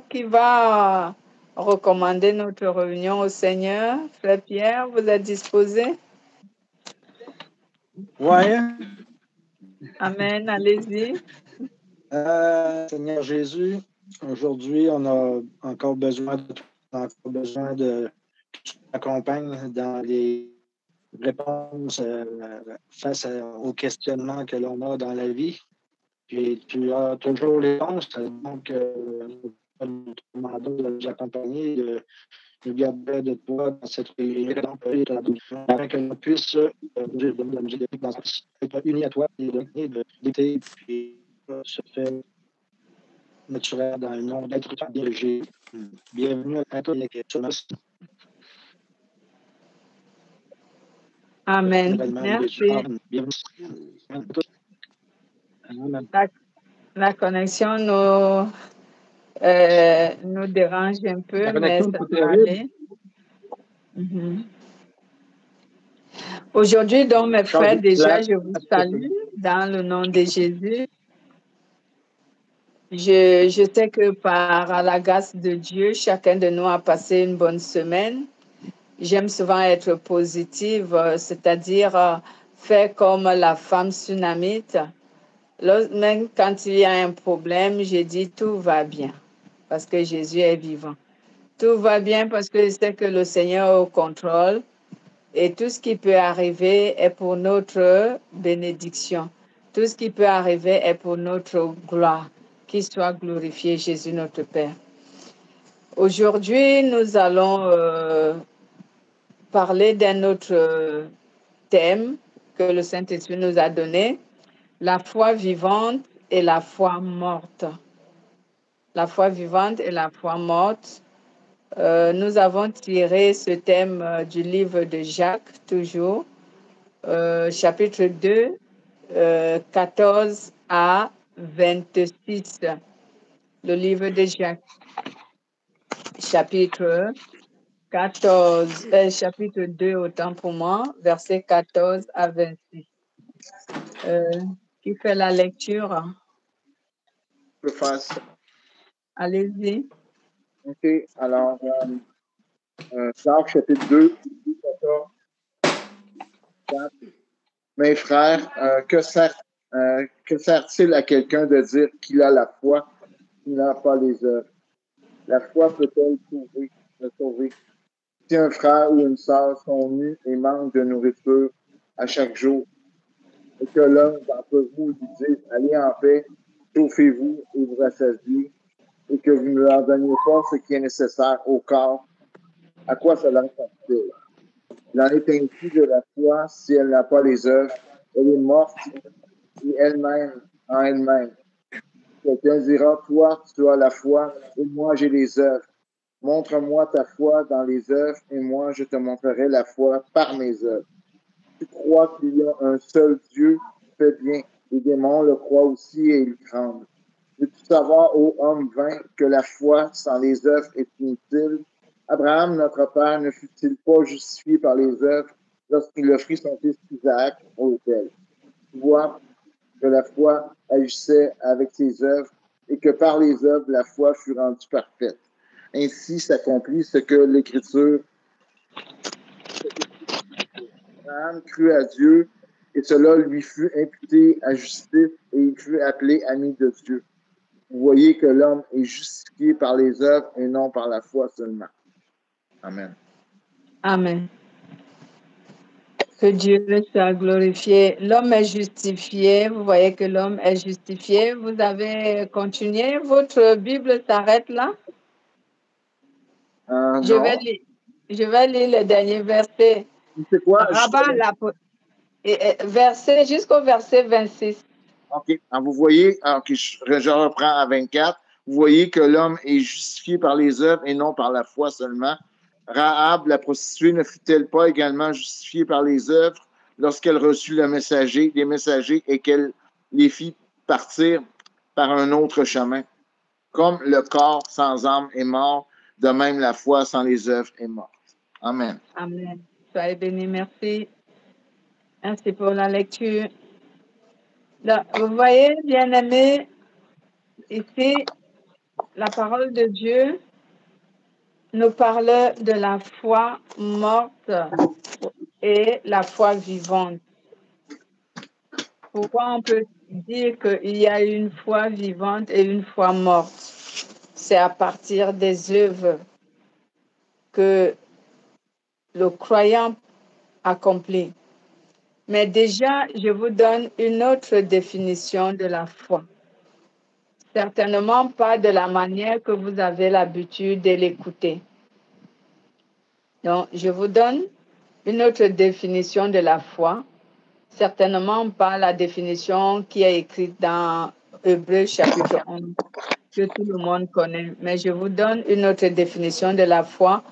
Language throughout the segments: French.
qui va recommander notre réunion au Seigneur. Frère Pierre, vous êtes disposé? Oui. Amen, allez-y. Seigneur Jésus, aujourd'hui, on a encore besoin de que tu m'accompagnes dans les réponses face aux questionnements que l'on a dans la vie. Puis tu as toujours les réponses, donc nous te demandons de nous accompagner, de nous garder de toi dans cette réunion, afin que l'on puisse être unis à toi et de l'été, puis se faire naturel dans le nom d'être dirigé. Bienvenue à tous les questions. Amen. Merci. La connexion nous dérange un peu, mais ça va aller. Aujourd'hui, donc, mes frères, déjà, je vous salue dans le nom de Jésus. Je sais que par la grâce de Dieu, chacun de nous a passé une bonne semaine. J'aime souvent être positive, c'est-à-dire faire comme la femme tsunamite. Même quand il y a un problème, je dis tout va bien parce que Jésus est vivant. Tout va bien parce que je sais que le Seigneur est au contrôle et tout ce qui peut arriver est pour notre bénédiction. Tout ce qui peut arriver est pour notre gloire. Qu'il soit glorifié Jésus notre Père. Aujourd'hui, nous allons parler d'un autre thème que le Saint-Esprit nous a donné, la foi vivante et la foi morte. La foi vivante et la foi morte. Nous avons tiré ce thème du livre de Jacques, toujours, chapitre 2, 14 à 26. Le livre de Jacques, chapitre 2, autant pour moi, versets 14 à 26. Qui fait la lecture? Je peux faire ça. Allez-y. OK. Alors, Jacques, chapitre 2, 14. Mes frères, que sert-il à quelqu'un de dire qu'il a la foi s'il n'a pas les œuvres? La foi peut-elle le sauver? Si un frère ou une sœur sont nus et manquent de nourriture à chaque jour, et que l'un d'entre vous lui dise, allez en paix, chauffez-vous et vous rassasiez, et que vous ne leur donniez pas ce qui est nécessaire au corps, à quoi cela sert-il? Il en est ainsi de la foi, si elle n'a pas les œuvres, elle est morte et elle-même en elle-même. Quelqu'un dira, toi, tu as la foi, et moi j'ai les œuvres. Montre-moi ta foi dans les œuvres, et moi je te montrerai la foi par mes œuvres. Tu crois qu'il y a un seul Dieu, fais bien. Les démons le croient aussi et ils craignent. Veux-tu savoir, ô homme vain, que la foi sans les œuvres est inutile? Abraham, notre père, ne fut-il pas justifié par les œuvres lorsqu'il offrit son fils Isaac au autel? Tu vois que la foi agissait avec ses œuvres et que par les œuvres, la foi fut rendue parfaite. Ainsi s'accomplit ce que l'Écriture. Abraham crut à Dieu et cela lui fut imputé à justice et il fut appelé ami de Dieu. Vous voyez que l'homme est justifié par les œuvres et non par la foi seulement. Amen. Amen. Que Dieu soit glorifié. L'homme est justifié. Vous voyez que l'homme est justifié. Vous avez continué. Votre Bible s'arrête là? Je vais lire le dernier verset. C'est quoi? Verset jusqu'au verset 26. OK. Alors, vous voyez, je reprends à 24. Vous voyez que l'homme est justifié par les œuvres et non par la foi seulement. Rahab, la prostituée, ne fut-elle pas également justifiée par les œuvres lorsqu'elle reçut les messagers et qu'elle les fit partir par un autre chemin? Comme le corps sans âme est mort, de même la foi sans les œuvres est morte. Amen. Amen. Soyez bénis, merci. Merci pour la lecture. Donc, vous voyez, bien-aimés, ici, la parole de Dieu nous parle de la foi morte et la foi vivante. Pourquoi on peut dire qu'il y a une foi vivante et une foi morte? C'est à partir des œuvres que le croyant accomplit. Mais déjà, je vous donne une autre définition de la foi. Certainement pas de la manière que vous avez l'habitude de l'écouter. Donc, je vous donne une autre définition de la foi. Certainement pas la définition qui est écrite dans Hébreux chapitre 11, que tout le monde connaît. Mais je vous donne une autre définition de la foi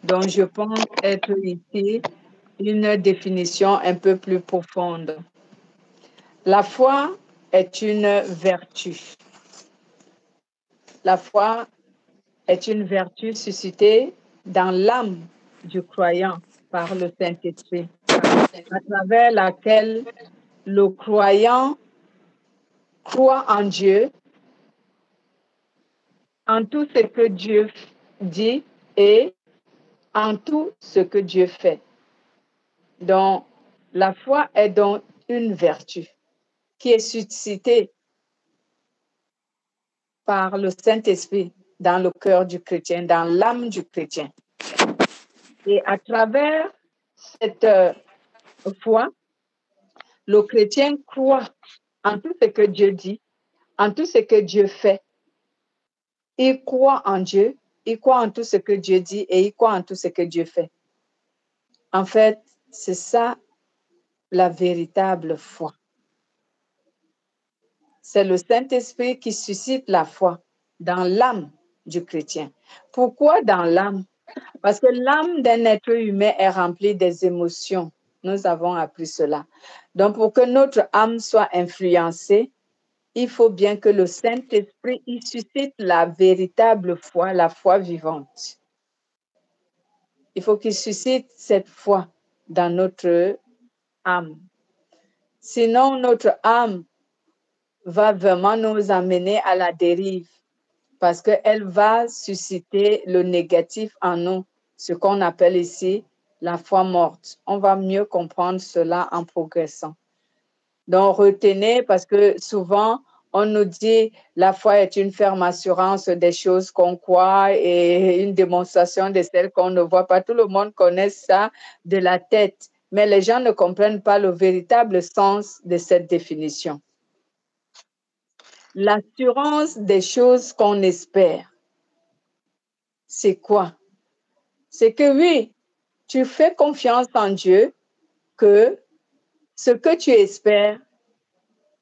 dont je pense être ici une définition un peu plus profonde. La foi est une vertu. La foi est une vertu suscitée dans l'âme du croyant par le Saint-Esprit, à travers laquelle le croyant croit en Dieu, en tout ce que Dieu dit et en tout ce que Dieu fait. Donc, la foi est donc une vertu qui est suscitée par le Saint-Esprit dans le cœur du chrétien, dans l'âme du chrétien. Et à travers cette foi, le chrétien croit en tout ce que Dieu dit, en tout ce que Dieu fait. Il croit en Dieu, il croit en tout ce que Dieu dit et il croit en tout ce que Dieu fait. En fait, c'est ça la véritable foi. C'est le Saint-Esprit qui suscite la foi dans l'âme du chrétien. Pourquoi dans l'âme? Parce que l'âme d'un être humain est remplie des émotions. Nous avons appris cela. Donc, pour que notre âme soit influencée, il faut bien que le Saint-Esprit y suscite la véritable foi, la foi vivante. Il faut qu'il suscite cette foi dans notre âme. Sinon, notre âme va vraiment nous amener à la dérive parce qu'elle va susciter le négatif en nous, ce qu'on appelle ici la foi morte. On va mieux comprendre cela en progressant. Donc, retenez, parce que souvent, on nous dit la foi est une ferme assurance des choses qu'on croit et une démonstration de celles qu'on ne voit pas. Tout le monde connaît ça de la tête, mais les gens ne comprennent pas le véritable sens de cette définition. L'assurance des choses qu'on espère, c'est quoi? C'est que oui, tu fais confiance en Dieu, que ce que tu espères,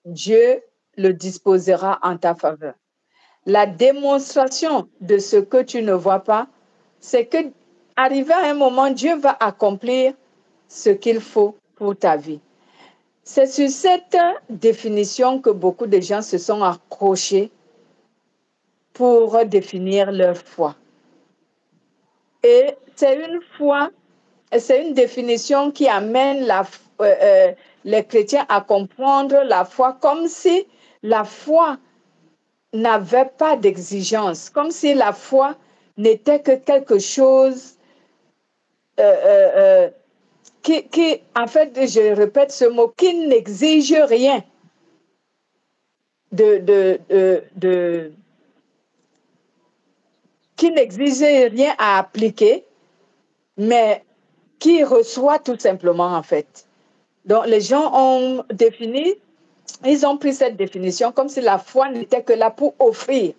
Dieu le disposera en ta faveur. La démonstration de ce que tu ne vois pas, c'est que arrivé à un moment, Dieu va accomplir ce qu'il faut pour ta vie. C'est sur cette définition que beaucoup de gens se sont accrochés pour définir leur foi. Et c'est une foi, c'est une définition qui amène les chrétiens à comprendre la foi comme si la foi n'avait pas d'exigence, comme si la foi n'était que quelque chose qui, en fait, je répète ce mot, qui n'exige rien qui n'exige rien à appliquer, mais qui reçoit tout simplement, en fait. Donc, les gens ont défini, ils ont pris cette définition comme si la foi n'était que là pour offrir.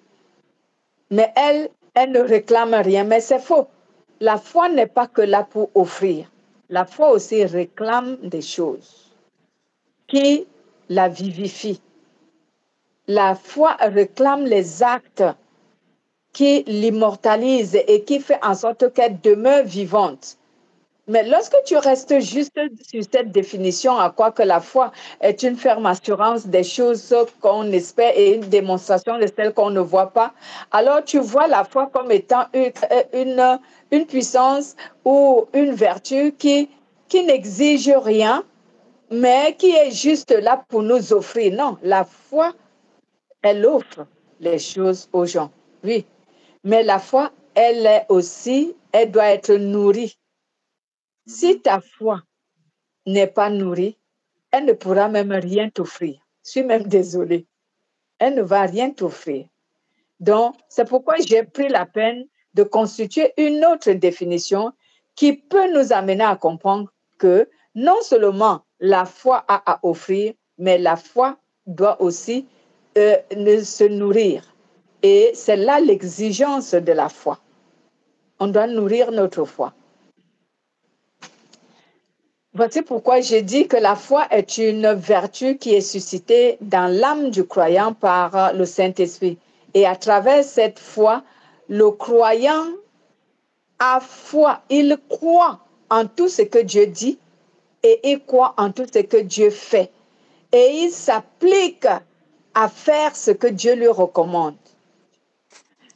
Mais elle ne réclame rien, mais c'est faux. La foi n'est pas que là pour offrir. La foi aussi réclame des choses qui la vivifient. La foi réclame les actes qui l'immortalisent et qui fait en sorte qu'elle demeure vivante. Mais lorsque tu restes juste sur cette définition, à quoi que la foi est une ferme assurance des choses qu'on espère et une démonstration de celles qu'on ne voit pas, alors tu vois la foi comme étant une puissance ou une vertu qui n'exige rien, mais qui est juste là pour nous offrir. Non, la foi, elle offre les choses aux gens. Oui, Mais la foi, elle doit être nourrie. Si ta foi n'est pas nourrie, elle ne pourra même rien t'offrir. Je suis même désolée. Elle ne va rien t'offrir. Donc, c'est pourquoi j'ai pris la peine de constituer une autre définition qui peut nous amener à comprendre que non seulement la foi a à offrir, mais la foi doit aussi se nourrir. Et c'est là l'exigence de la foi. On doit nourrir notre foi. Voici pourquoi j'ai dit que la foi est une vertu qui est suscitée dans l'âme du croyant par le Saint-Esprit. Et à travers cette foi, le croyant a foi. Il croit en tout ce que Dieu dit et il croit en tout ce que Dieu fait. Et il s'applique à faire ce que Dieu lui recommande.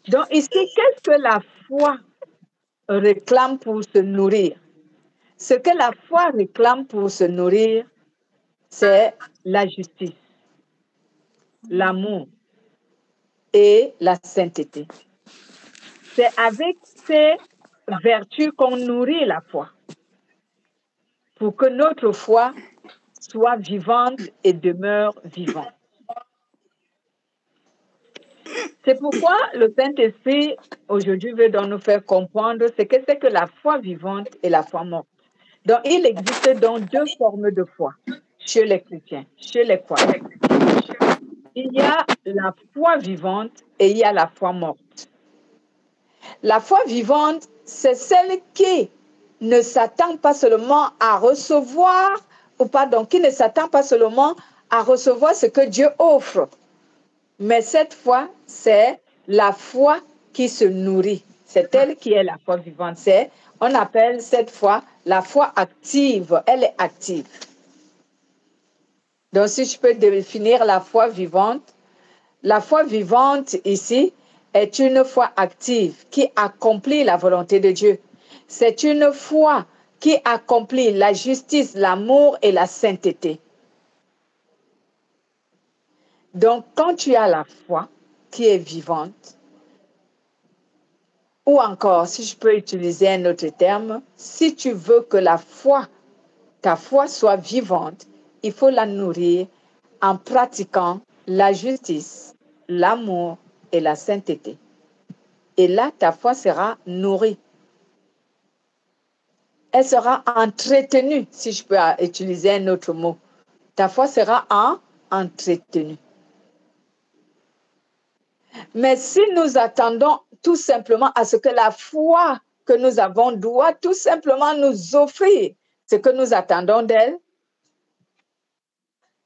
Donc ici, qu'est-ce que la foi réclame pour se nourrir? Ce que la foi réclame pour se nourrir, c'est la justice, l'amour et la sainteté. C'est avec ces vertus qu'on nourrit la foi pour que notre foi soit vivante et demeure vivante. C'est pourquoi le Saint-Esprit, aujourd'hui, veut donc nous faire comprendre ce que c'est que la foi vivante et la foi morte. Donc, il existe donc deux formes de foi chez les chrétiens, chez les croyants. Il y a la foi vivante et il y a la foi morte. La foi vivante, c'est celle qui ne s'attend pas seulement à recevoir, qui ne s'attend pas seulement à recevoir ce que Dieu offre. Mais cette foi, c'est la foi qui se nourrit. C'est elle qui est la foi vivante. On appelle cette foi la foi active. Elle est active. Donc, si je peux définir la foi vivante ici est une foi active qui accomplit la volonté de Dieu. C'est une foi qui accomplit la justice, l'amour et la sainteté. Donc, quand tu as la foi qui est vivante, ou encore, si je peux utiliser un autre terme, si tu veux que ta foi soit vivante, il faut la nourrir en pratiquant la justice, l'amour et la sainteté. Et là, ta foi sera nourrie. Elle sera entretenue, si je peux utiliser un autre mot. Ta foi sera entretenue. Mais si nous attendons tout simplement à ce que la foi que nous avons doit tout simplement nous offrir ce que nous attendons d'elle,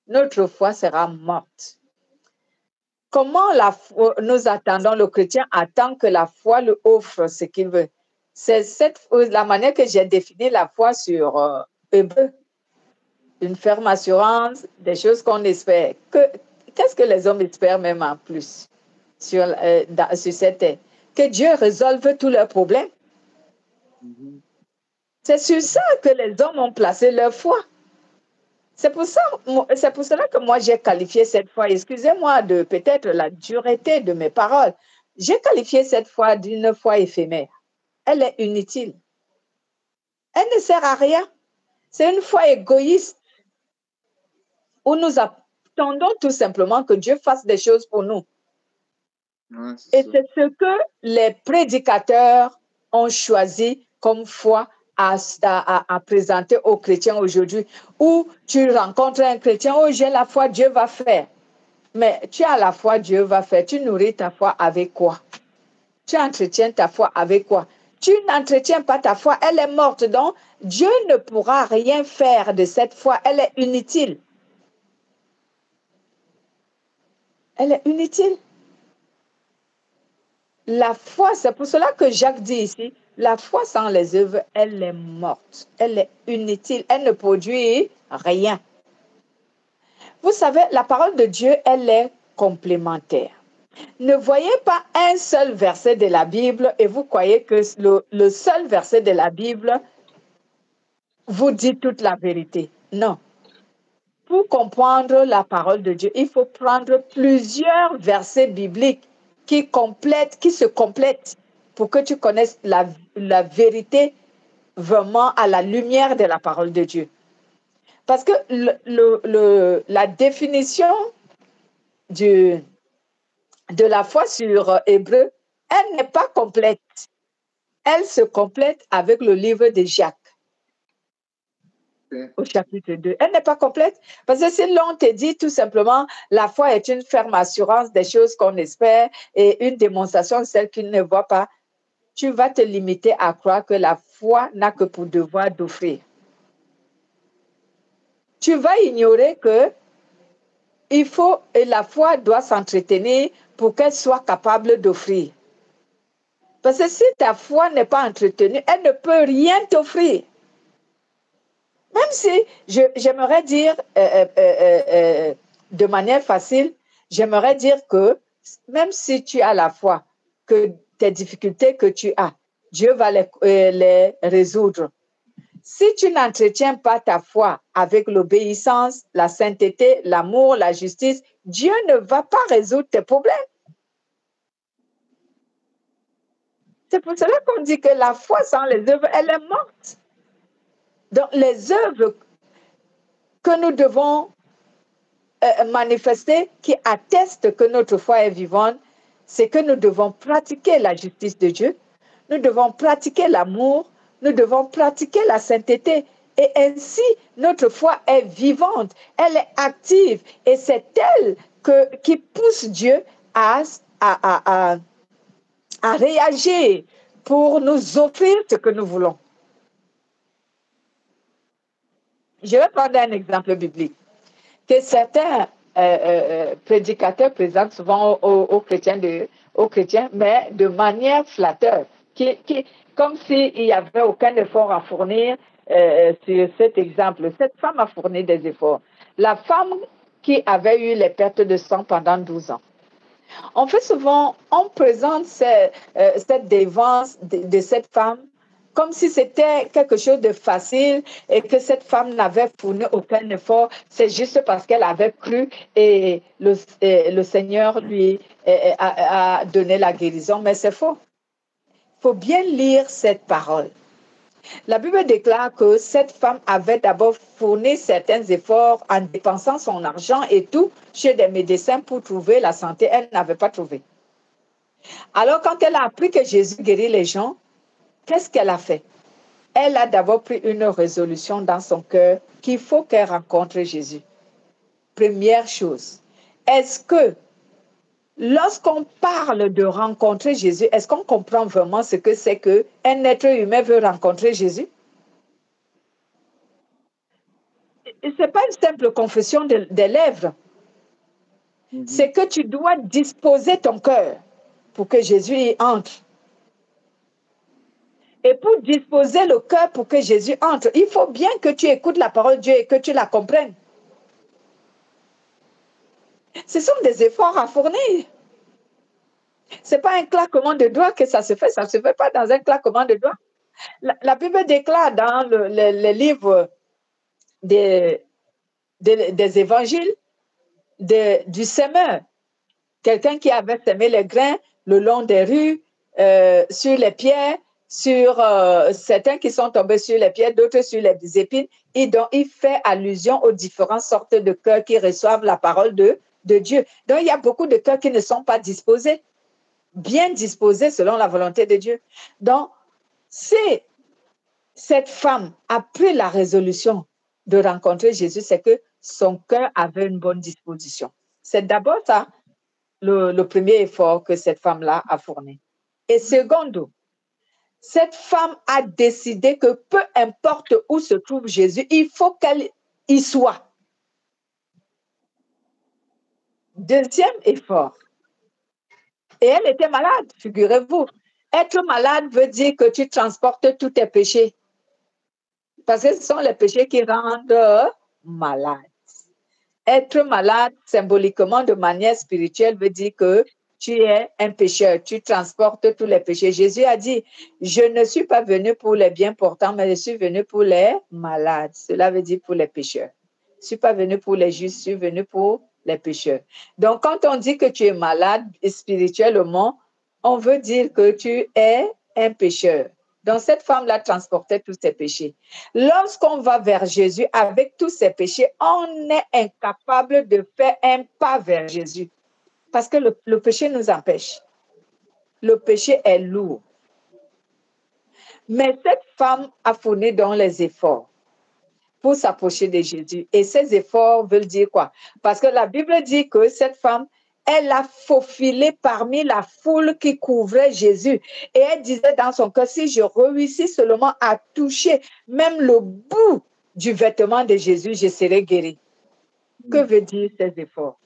notre foi sera morte. Comment nous attendons, le chrétien attend que la foi lui offre ce qu'il veut? C'est la manière que j'ai défini la foi sur Hébreu. Une ferme assurance, des choses qu'on espère. Qu'est-ce que les hommes espèrent même en plus sur cette terre? Que Dieu résolve tous leurs problèmes. C'est sur ça que les hommes ont placé leur foi. C'est pour cela que moi j'ai qualifié cette foi, excusez-moi de peut-être la dureté de mes paroles, j'ai qualifié cette foi d'une foi éphémère. Elle est inutile. Elle ne sert à rien. C'est une foi égoïste où nous attendons tout simplement que Dieu fasse des choses pour nous. Ouais, et c'est ce que les prédicateurs ont choisi comme foi à présenter aux chrétiens aujourd'hui, où tu rencontres un chrétien, oh j'ai la foi, Dieu va faire. Mais tu as la foi, Dieu va faire. Tu nourris ta foi avec quoi? Tu entretiens ta foi avec quoi? Tu n'entretiens pas ta foi, elle est morte. Donc, Dieu ne pourra rien faire de cette foi, elle est inutile. Elle est inutile. La foi, c'est pour cela que Jacques dit ici, la foi sans les œuvres, elle est morte. Elle est inutile. Elle ne produit rien. Vous savez, la parole de Dieu, elle est complémentaire. Ne voyez pas un seul verset de la Bible et vous croyez que le seul verset de la Bible vous dit toute la vérité. Non. Pour comprendre la parole de Dieu, il faut prendre plusieurs versets bibliques qui se complètent pour que tu connaisses la vérité vraiment à la lumière de la parole de Dieu. Parce que la définition de la foi sur Hébreu, elle n'est pas complète. Elle se complète avec le livre de Jacques. Au chapitre 2. Elle n'est pas complète. Parce que si l'on te dit tout simplement, la foi est une ferme assurance des choses qu'on espère et une démonstration de celles qu'il ne voit pas, tu vas te limiter à croire que la foi n'a que pour devoir d'offrir. Tu vas ignorer que la foi doit s'entretenir pour qu'elle soit capable d'offrir. Parce que si ta foi n'est pas entretenue, elle ne peut rien t'offrir. Même si j'aimerais dire de manière facile, j'aimerais dire que même si tu as la foi, que tes difficultés que tu as, Dieu va les résoudre. Si tu n'entretiens pas ta foi avec l'obéissance, la sainteté, l'amour, la justice, Dieu ne va pas résoudre tes problèmes. C'est pour cela qu'on dit que la foi sans les œuvres, elle est morte. Donc, les œuvres que nous devons manifester, qui attestent que notre foi est vivante, c'est que nous devons pratiquer la justice de Dieu, nous devons pratiquer l'amour, nous devons pratiquer la sainteté. Et ainsi, notre foi est vivante, elle est active. Et c'est elle qui pousse Dieu à réagir pour nous offrir ce que nous voulons. Je vais prendre un exemple biblique que certains prédicateurs présentent souvent aux chrétiens, mais de manière flatteuse, comme s'il n'y avait aucun effort à fournir sur cet exemple. Cette femme a fourni des efforts. La femme qui avait eu les pertes de sang pendant 12 ans. On présente cette défense de cette femme comme si c'était quelque chose de facile et que cette femme n'avait fourni aucun effort. C'est juste parce qu'elle avait cru et le Seigneur lui a donné la guérison. Mais c'est faux. Il faut bien lire cette parole. La Bible déclare que cette femme avait d'abord fourni certains efforts en dépensant son argent et tout chez des médecins pour trouver la santé. Elle n'avait pas trouvé. Alors, quand elle a appris que Jésus guérit les gens, qu'est-ce qu'elle a fait? Elle a d'abord pris une résolution dans son cœur qu'il faut qu'elle rencontre Jésus. Première chose, est-ce que lorsqu'on parle de rencontrer Jésus, est-ce qu'on comprend vraiment ce que c'est qu'un être humain veut rencontrer Jésus? Ce n'est pas une simple confession des lèvres. C'est que tu dois disposer ton cœur pour que Jésus y entre. Et pour disposer le cœur pour que Jésus entre, il faut bien que tu écoutes la parole de Dieu et que tu la comprennes. Ce sont des efforts à fournir. Ce n'est pas un claquement de doigts que ça se fait pas dans un claquement de doigts. La Bible déclare dans le livre des évangiles du semeur, quelqu'un qui avait semé les grains le long des rues, sur les pierres, sur certains qui sont tombés sur les pierres, d'autres sur les épines, et donc il fait allusion aux différentes sortes de cœurs qui reçoivent la parole de Dieu. Donc il y a beaucoup de cœurs qui ne sont pas disposés, bien disposés selon la volonté de Dieu. Donc, si cette femme a pris la résolution de rencontrer Jésus, c'est que son cœur avait une bonne disposition. C'est d'abord ça, le premier effort que cette femme-là a fourni. Et secondo, cette femme a décidé que peu importe où se trouve Jésus, il faut qu'elle y soit. Deuxième effort. Et elle était malade, figurez-vous. Être malade veut dire que tu transportes tous tes péchés. Parce que ce sont les péchés qui rendent malade. Être malade, symboliquement, de manière spirituelle, veut dire que tu es un pécheur, tu transportes tous les péchés. Jésus a dit, je ne suis pas venu pour les bien portants, mais je suis venu pour les malades. Cela veut dire pour les pécheurs. Je ne suis pas venu pour les justes, je suis venu pour les pécheurs. Donc, quand on dit que tu es malade spirituellement, on veut dire que tu es un pécheur. Donc, cette femme-là transportait tous ses péchés. Lorsqu'on va vers Jésus avec tous ses péchés, on est incapable de faire un pas vers Jésus. Parce que le péché nous empêche. Le péché est lourd. Mais cette femme a fourni dans les efforts pour s'approcher de Jésus. Et ces efforts veulent dire quoi? Parce que la Bible dit que cette femme, elle a faufilé parmi la foule qui couvrait Jésus. Et elle disait dans son cœur, si je réussis seulement à toucher même le bout du vêtement de Jésus, je serai guérie. Que veut dire ces efforts?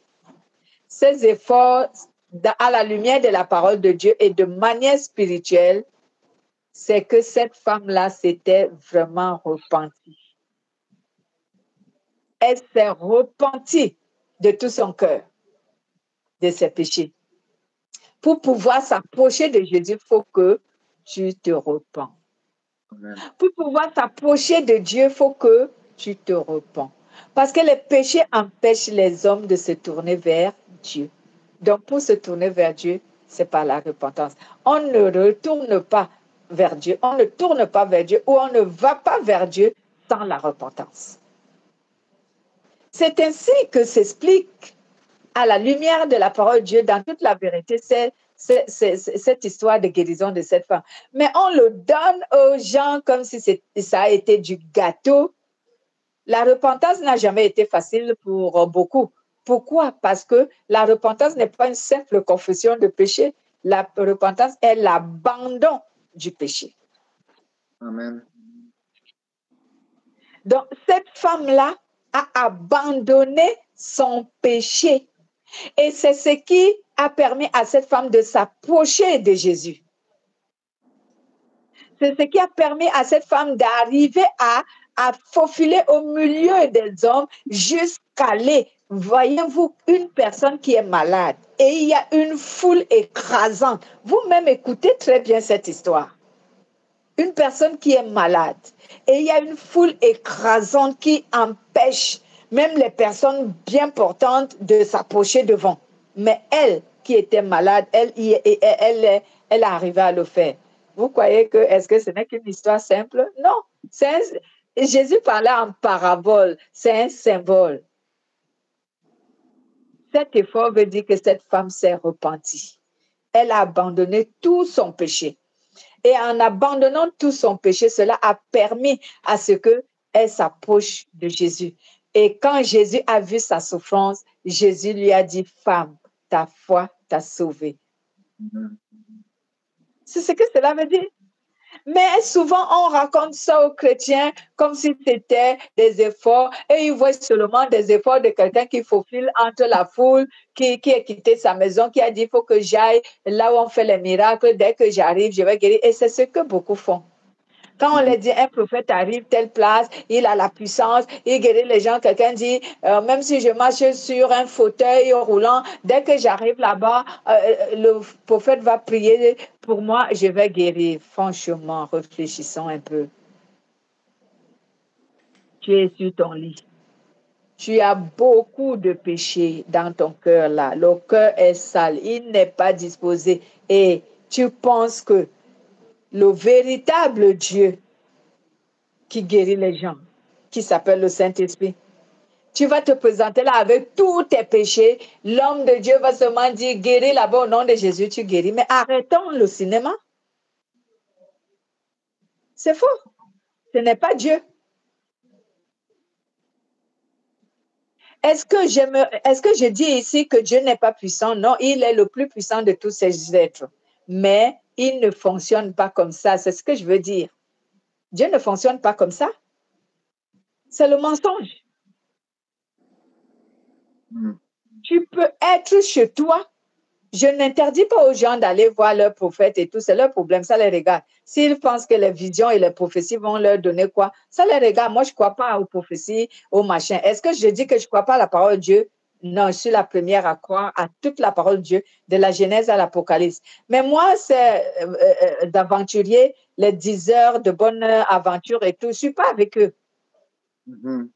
Ces efforts, à la lumière de la parole de Dieu et de manière spirituelle, c'est que cette femme-là s'était vraiment repentie. Elle s'est repentie de tout son cœur de ses péchés. Pour pouvoir s'approcher de Jésus, il faut que tu te repens. Amen. Pour pouvoir s'approcher de Dieu, il faut que tu te repens. Parce que les péchés empêchent les hommes de se tourner vers Dieu. Donc, pour se tourner vers Dieu, c'est par la repentance. On ne retourne pas vers Dieu, on ne tourne pas vers Dieu ou on ne va pas vers Dieu sans la repentance. C'est ainsi que s'explique à la lumière de la parole de Dieu dans toute la vérité, c'est cette histoire de guérison de cette femme. Mais on le donne aux gens comme si ça a été du gâteau. La repentance n'a jamais été facile pour beaucoup. Pourquoi? Parce que la repentance n'est pas une simple confession de péché. La repentance est l'abandon du péché. Amen. Donc, cette femme-là a abandonné son péché. Et c'est ce qui a permis à cette femme de s'approcher de Jésus. C'est ce qui a permis à cette femme d'arriver à faufiler au milieu des hommes jusqu'à aller. Voyez-vous, une personne qui est malade et il y a une foule écrasante. Vous-même écoutez très bien cette histoire. Une personne qui est malade et il y a une foule écrasante qui empêche même les personnes bien portantes de s'approcher devant. Mais elle, qui était malade, elle est arrivée à le faire. Vous croyez que, est-ce que ce n'est qu'une histoire simple? Non. Jésus parlait en parabole, c'est un symbole. Cet effort veut dire que cette femme s'est repentie. Elle a abandonné tout son péché. Et en abandonnant tout son péché, cela a permis à ce qu'elle s'approche de Jésus. Et quand Jésus a vu sa souffrance, Jésus lui a dit, femme, ta foi t'a sauvée. C'est ce que cela veut dire. Mais souvent, on raconte ça aux chrétiens comme si c'était des efforts et ils voient seulement des efforts de quelqu'un qui faufile entre la foule, qui a quitté sa maison, qui a dit, il faut que j'aille là où on fait les miracles, dès que j'arrive, je vais guérir. Et c'est ce que beaucoup font. Quand on leur dit, un prophète arrive telle place, il a la puissance, il guérit les gens, quelqu'un dit, même si je marche sur un fauteuil roulant, dès que j'arrive là-bas, le prophète va prier pour moi, je vais guérir. Franchement, réfléchissons un peu. Tu es sur ton lit. Tu as beaucoup de péchés dans ton cœur là. Le cœur est sale, il n'est pas disposé. Et tu penses que le véritable Dieu qui guérit les gens, qui s'appelle le Saint-Esprit, tu vas te présenter là avec tous tes péchés. L'homme de Dieu va seulement dire, guéris là-bas au nom de Jésus, tu guéris. Mais arrêtons le cinéma. C'est faux. Ce n'est pas Dieu. Est-ce que je dis ici que Dieu n'est pas puissant? Non, il est le plus puissant de tous ces êtres. Mais il ne fonctionne pas comme ça. C'est ce que je veux dire. Dieu ne fonctionne pas comme ça. C'est le mensonge. Tu peux être chez toi. Je n'interdis pas aux gens d'aller voir leurs prophètes et tout. C'est leur problème. Ça les regarde. S'ils pensent que les visions et les prophéties vont leur donner quoi, ça les regarde. Moi, je ne crois pas aux prophéties, aux machins. Est-ce que je dis que je ne crois pas à la parole de Dieu? Non, je suis la première à croire à toute la parole de Dieu, de la Genèse à l'Apocalypse. Mais moi, c'est d'aventuriers, les 10 heures de bonne aventure et tout. Je ne suis pas avec eux. Je ne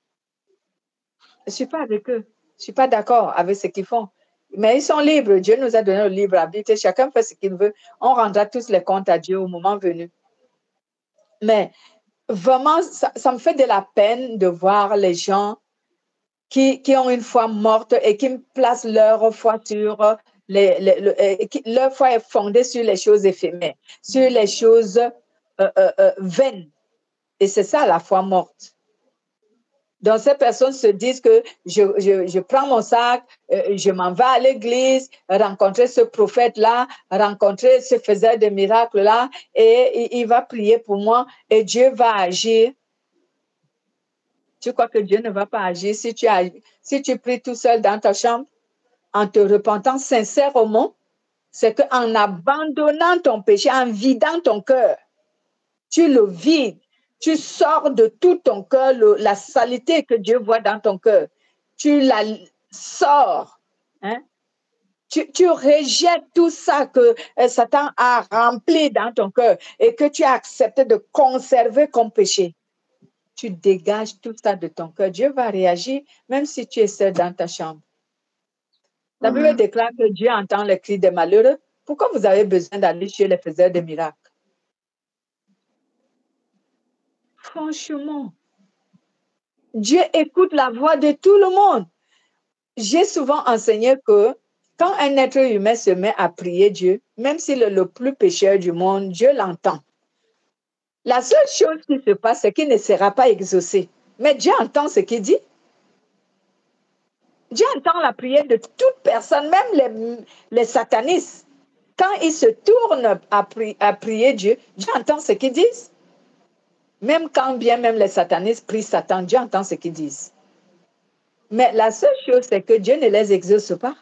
suis pas avec eux. Je suis pas d'accord avec ce qu'ils font. Mais ils sont libres. Dieu nous a donné le libre arbitre. Chacun fait ce qu'il veut. On rendra tous les comptes à Dieu au moment venu. Mais vraiment, ça me fait de la peine de voir les gens qui ont une foi morte et qui placent leur foi sur leur foi est fondée sur les choses éphémères, sur les choses vaines. Et c'est ça la foi morte. Donc, ces personnes se disent que je prends mon sac, je m'en vais à l'église, rencontrer ce prophète-là, rencontrer ce faiseur de miracles-là, et il va prier pour moi et Dieu va agir. Tu crois que Dieu ne va pas agir si tu pries tout seul dans ta chambre en te repentant sincèrement? C'est qu'en abandonnant ton péché, en vidant ton cœur, tu le vides. Tu sors de tout ton cœur la saleté que Dieu voit dans ton cœur. Tu la sors. Hein? Tu rejettes tout ça que Satan a rempli dans ton cœur et que tu as accepté de conserver comme péché. Tu dégages tout ça de ton cœur. Dieu va réagir même si tu es seul dans ta chambre. La Bible déclare que Dieu entend les cris des malheureux. Pourquoi vous avez besoin d'aller chez les faiseurs de miracles? Franchement, Dieu écoute la voix de tout le monde. J'ai souvent enseigné que quand un être humain se met à prier Dieu, même s'il est le plus pécheur du monde, Dieu l'entend. La seule chose qui se passe, c'est qu'il ne sera pas exaucé. Mais Dieu entend ce qu'il dit. Dieu entend la prière de toute personne, même les satanistes. Quand ils se tournent à prier Dieu, Dieu entend ce qu'ils disent. Même quand bien même les satanistes prient Satan, Dieu entend ce qu'ils disent. Mais la seule chose, c'est que Dieu ne les exauce pas.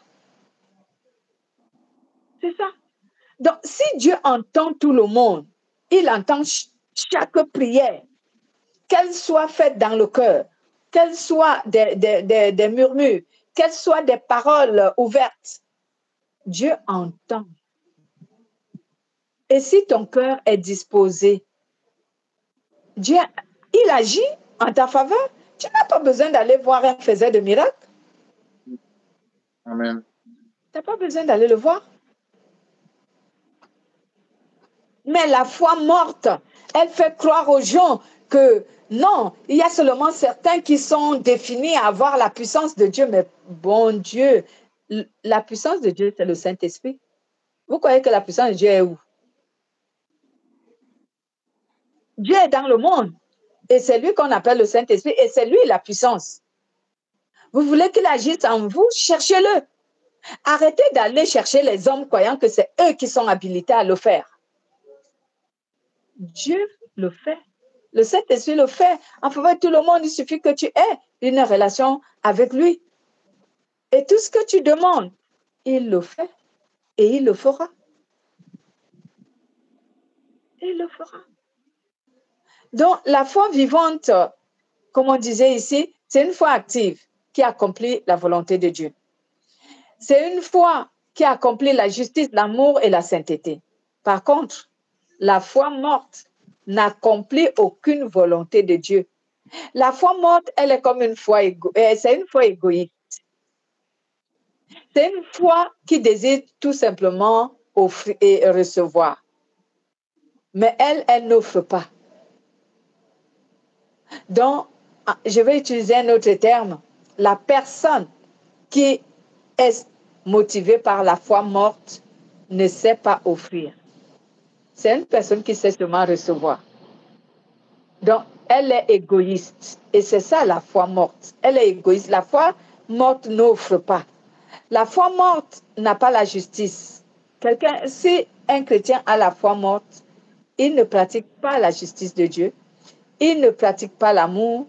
C'est ça. Donc, si Dieu entend tout le monde, il entend chaque prière, qu'elle soit faite dans le cœur, qu'elle soit des murmures, qu'elle soit des paroles ouvertes. Dieu entend. Et si ton cœur est disposé, Dieu, il agit en ta faveur. Tu n'as pas besoin d'aller voir un faiseur de miracles. Amen. Tu n'as pas besoin d'aller le voir. Mais la foi morte, elle fait croire aux gens que non, il y a seulement certains qui sont définis à avoir la puissance de Dieu. Mais bon Dieu, la puissance de Dieu, c'est le Saint-Esprit. Vous croyez que la puissance de Dieu est où? Dieu est dans le monde. Et c'est lui qu'on appelle le Saint-Esprit. Et c'est lui la puissance. Vous voulez qu'il agisse en vous? Cherchez-le. Arrêtez d'aller chercher les hommes croyant que c'est eux qui sont habilités à le faire. Dieu le fait. Le Saint-Esprit le fait. En faveur de tout le monde, il suffit que tu aies une relation avec lui. Et tout ce que tu demandes, il le fait. Et il le fera. Il le fera. Donc, la foi vivante, comme on disait ici, c'est une foi active qui accomplit la volonté de Dieu. C'est une foi qui accomplit la justice, l'amour et la sainteté. Par contre, la foi morte n'accomplit aucune volonté de Dieu. La foi morte, elle est comme une foi, c'est une foi égoïste. C'est une foi qui désire tout simplement offrir et recevoir. Mais elle n'offre pas. Donc, je vais utiliser un autre terme. La personne qui est motivée par la foi morte ne sait pas offrir. C'est une personne qui sait seulement recevoir. Donc, elle est égoïste. Et c'est ça la foi morte. Elle est égoïste. La foi morte n'offre pas. La foi morte n'a pas la justice. Si un chrétien a la foi morte, il ne pratique pas la justice de Dieu. Il ne pratique pas l'amour.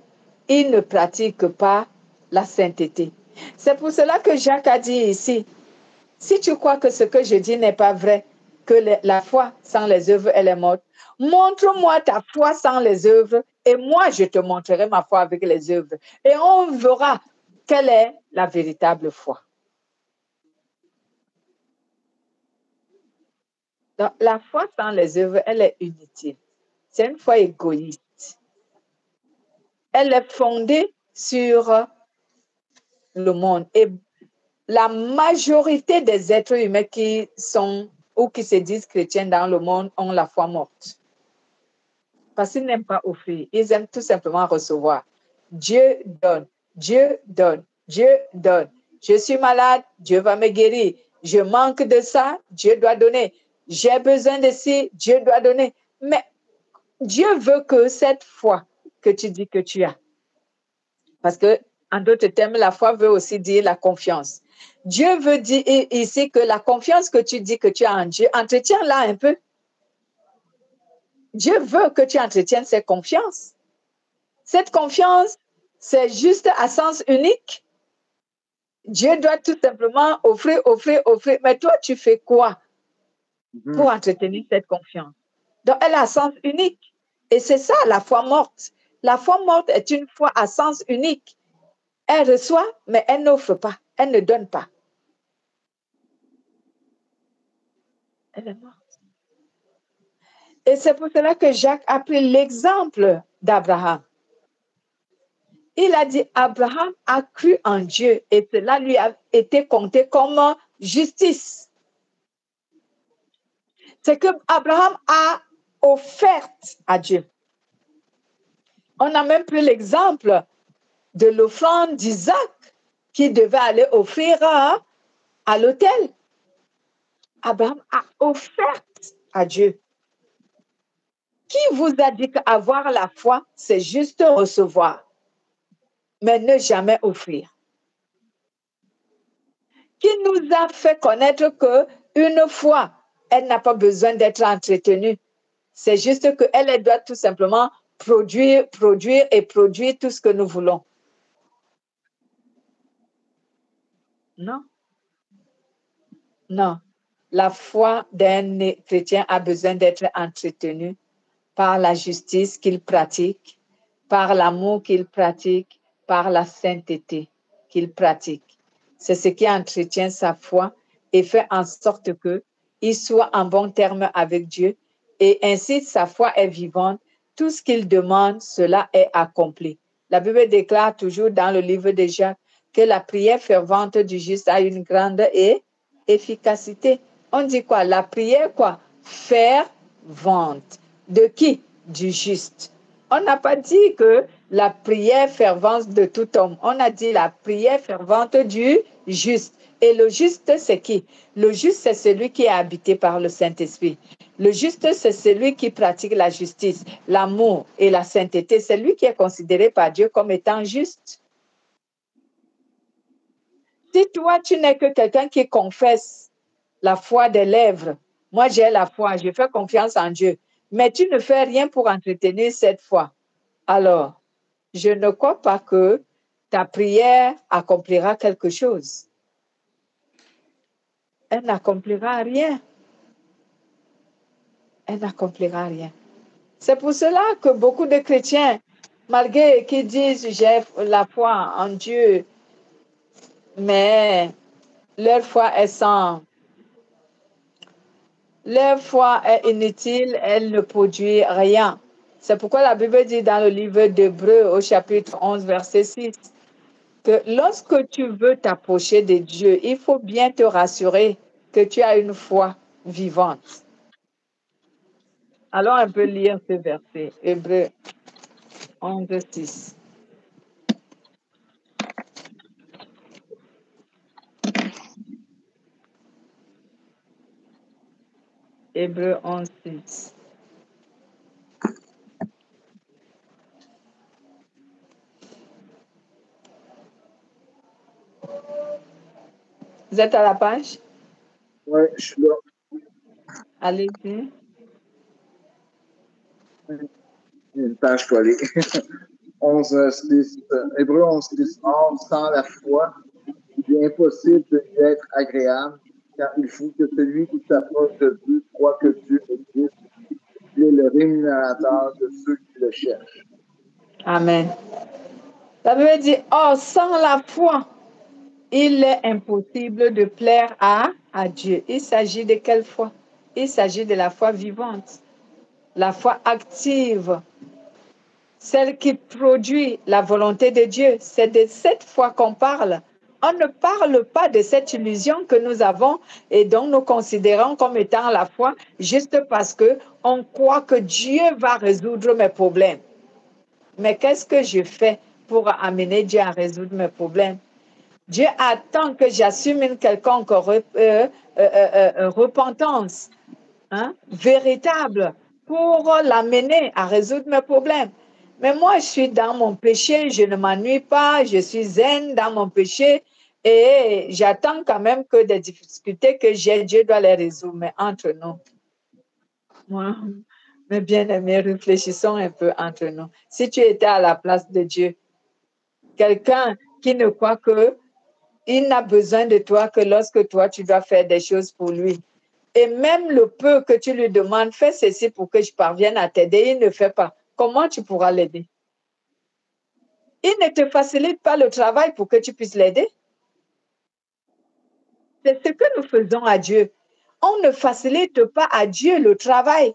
Il ne pratique pas la sainteté. C'est pour cela que Jacques a dit ici, si tu crois que ce que je dis n'est pas vrai, que la foi sans les œuvres, elle est morte, montre-moi ta foi sans les œuvres et moi, je te montrerai ma foi avec les œuvres. Et on verra quelle est la véritable foi. Donc, la foi sans les œuvres, elle est inutile. C'est une foi égoïste. Elle est fondée sur le monde. Et la majorité des êtres humains qui sont ou qui se disent chrétiens dans le monde ont la foi morte. Parce qu'ils n'aiment pas offrir. Ils aiment tout simplement recevoir. Dieu donne. Dieu donne. Dieu donne. Je suis malade, Dieu va me guérir. Je manque de ça, Dieu doit donner. J'ai besoin de ci, Dieu doit donner. Mais Dieu veut que cette foi que tu dis que tu as, parce que en d'autres termes, la foi veut aussi dire la confiance. Dieu veut dire ici que la confiance que tu dis que tu as en Dieu, entretiens-la un peu. Dieu veut que tu entretiennes cette confiance. Cette confiance, c'est juste à sens unique. Dieu doit tout simplement offrir. Mais toi, tu fais quoi pour entretenir cette confiance? Donc, elle a sens unique. Et c'est ça, la foi morte. La foi morte est une foi à sens unique. Elle reçoit, mais elle n'offre pas. Elle ne donne pas. Elle est morte. Et c'est pour cela que Jacques a pris l'exemple d'Abraham. Il a dit, Abraham a cru en Dieu et cela lui a été compté comme justice. C'est que Abraham a offert à Dieu. On a même pris l'exemple de l'offrande d'Isaac qui devait aller offrir à l'autel. Abraham a offert à Dieu. Qui vous a dit qu'avoir la foi, c'est juste recevoir, mais ne jamais offrir? Qui nous a fait connaître qu'une foi, elle n'a pas besoin d'être entretenue. C'est juste qu'elle doit tout simplement produire tout ce que nous voulons. Non. Non. La foi d'un chrétien a besoin d'être entretenue par la justice qu'il pratique, par l'amour qu'il pratique, par la sainteté qu'il pratique. C'est ce qui entretient sa foi et fait en sorte qu'il soit en bon terme avec Dieu et ainsi sa foi est vivante. Tout ce qu'il demande, cela est accompli. La Bible déclare toujours dans le livre de Jacques que la prière fervente du juste a une grande efficacité. On dit quoi? La prière, quoi? Fervente. De qui? Du juste. On n'a pas dit que la prière fervente de tout homme. On a dit la prière fervente du juste. Et le juste, c'est qui? Le juste, c'est celui qui est habité par le Saint-Esprit. Le juste, c'est celui qui pratique la justice, l'amour et la sainteté. C'est lui qui est considéré par Dieu comme étant juste. Si toi, tu n'es que quelqu'un qui confesse la foi des lèvres, moi j'ai la foi, je fais confiance en Dieu, mais tu ne fais rien pour entretenir cette foi, alors je ne crois pas que ta prière accomplira quelque chose. Elle n'accomplira rien. Elle n'accomplira rien. C'est pour cela que beaucoup de chrétiens, malgré qu'ils disent j'ai la foi en Dieu, mais leur foi est inutile, elle ne produit rien. C'est pourquoi la Bible dit dans le livre d'Hébreux au chapitre 11, verset 6, que lorsque tu veux t'approcher de Dieu, il faut bien te rassurer que tu as une foi vivante. Alors on peut lire ce verset, Hébreux 11, 6. Hébreux 11, 6. Vous êtes à la page? Oui, je suis là. Allez-y. Une page collée. 11, 6, Hébreux 11, 6, or, sans la foi, il est impossible de lui être agréable, car il faut que celui qui s'approche de Dieu croit que Dieu existe. Il est le rémunérateur de ceux qui le cherchent. Amen. La Bible dit, oh, sans la foi, il est impossible de plaire à Dieu. Il s'agit de quelle foi? Il s'agit de la foi vivante, la foi active, celle qui produit la volonté de Dieu. C'est de cette foi qu'on parle On ne parle pas de cette illusion que nous avons et dont nous considérons comme étant la foi juste parce qu'on croit que Dieu va résoudre mes problèmes. Mais qu'est-ce que je fais pour amener Dieu à résoudre mes problèmes? Dieu attend que j'assume une quelconque repentance véritable pour l'amener à résoudre mes problèmes. Mais moi, je suis dans mon péché, je ne m'ennuie pas, je suis zen dans mon péché et j'attends quand même que des difficultés que j'ai, Dieu doit les résoudre. Mais entre nous, moi, mes bien-aimés, réfléchissons un peu entre nous. Si tu étais à la place de Dieu, quelqu'un qui ne croit qu'il n'a besoin de toi que lorsque toi, tu dois faire des choses pour lui. Et même le peu que tu lui demandes, fais ceci pour que je parvienne à t'aider, il ne fait pas. Comment tu pourras l'aider? Il ne te facilite pas le travail pour que tu puisses l'aider. C'est ce que nous faisons à Dieu. On ne facilite pas à Dieu le travail.